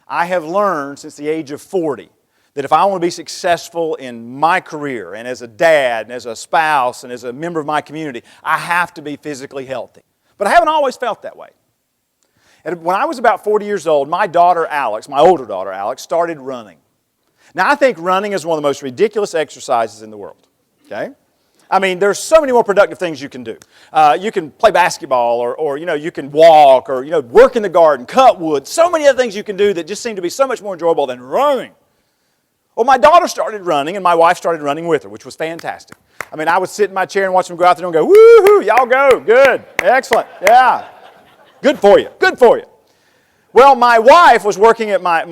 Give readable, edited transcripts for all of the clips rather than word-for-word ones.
I have learned since the age of 40 that if I want to be successful in my career and as a dad and as a spouse and as a member of my community, I have to be physically healthy. But I haven't always felt that way. And when I was about 40 years old, my daughter Alex, my older daughter Alex, started running. Now I think running is one of the most ridiculous exercises in the world. Okay? I mean, there's so many more productive things you can do. You can play basketball or you can walk or, work in the garden, cut wood. So many other things you can do that just seem to be so much more enjoyable than running. Well, my daughter started running and my wife started running with her, which was fantastic. I mean, I would sit in my chair and watch them go out there and go, woo-hoo, y'all go, good, excellent, yeah. Good for you, good for you. Well, my wife was working at my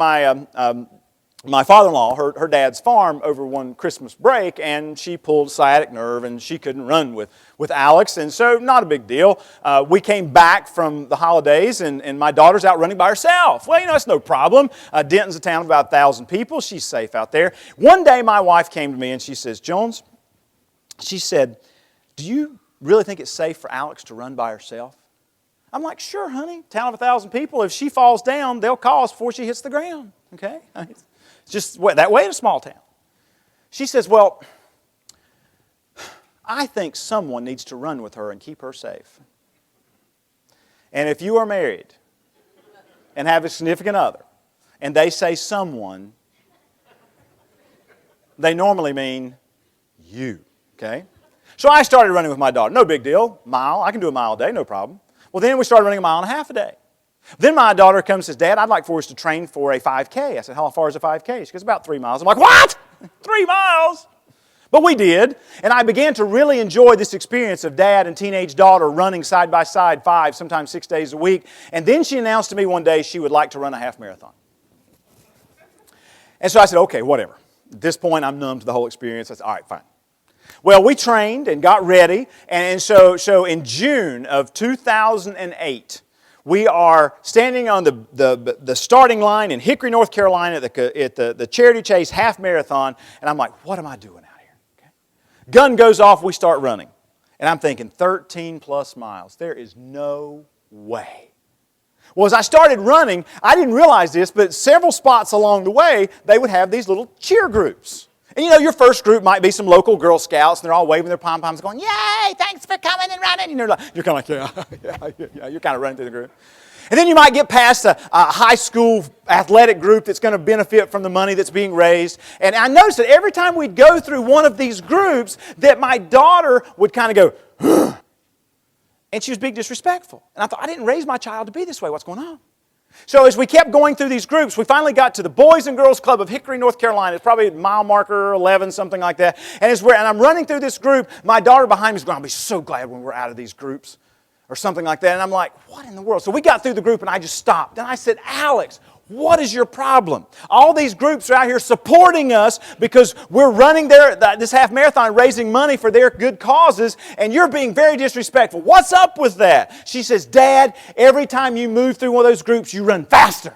father-in-law, her dad's farm over one Christmas break, and she pulled sciatic nerve and she couldn't run with Alex, and so not a big deal. We came back from the holidays and my daughter's out running by herself. Well, it's no problem. Denton's a town of about 1,000 people. She's safe out there. One day my wife came to me and she says, Jones, she said, do you really think it's safe for Alex to run by herself? I'm like, sure, honey. Town of 1,000 people. If she falls down, they'll call us before she hits the ground. Okay? It's just that way in a small town. She says, well, I think someone needs to run with her and keep her safe. And if you are married and have a significant other, and they say someone, they normally mean you. Okay? So I started running with my daughter. No big deal. Mile. I can do a mile a day, no problem. Well, then we started running 1.5 miles a day. Then my daughter comes and says, Dad, I'd like for us to train for a 5K. I said, how far is a 5K? She goes, about 3 miles. I'm like, what? 3 miles? But we did. And I began to really enjoy this experience of dad and teenage daughter running side by side 5, sometimes 6 days a week. And then she announced to me one day she would like to run a half marathon. And so I said, okay, whatever. At this point, I'm numb to the whole experience. I said, all right, fine. Well, we trained and got ready, and so in June of 2008, we are standing on the starting line in Hickory, North Carolina at the Charity Chase Half Marathon, and I'm like, what am I doing out here? Okay. Gun goes off, we start running, and I'm thinking 13 plus miles. There is no way. Well, as I started running, I didn't realize this, but several spots along the way, they would have these little cheer groups. And your first group might be some local Girl Scouts, and they're all waving their pom-poms going, yay, thanks for coming and running. And you're kind of like, yeah, you're kind of running through the group. And then you might get past a high school athletic group that's going to benefit from the money that's being raised. And I noticed that every time we'd go through one of these groups, that my daughter would kind of go, and she was being disrespectful. And I thought, I didn't raise my child to be this way. What's going on? So as we kept going through these groups, we finally got to the Boys and Girls Club of Hickory, North Carolina. It's probably mile marker 11, something like that. And I'm running through this group. My daughter behind me is going, I'll be so glad when we're out of these groups or something like that. And I'm like, what in the world? So we got through the group and I just stopped. And I said, Alex, what is your problem? All these groups are out here supporting us because we're running this half marathon, raising money for their good causes, and you're being very disrespectful. What's up with that? She says, Dad, every time you move through one of those groups, you run faster.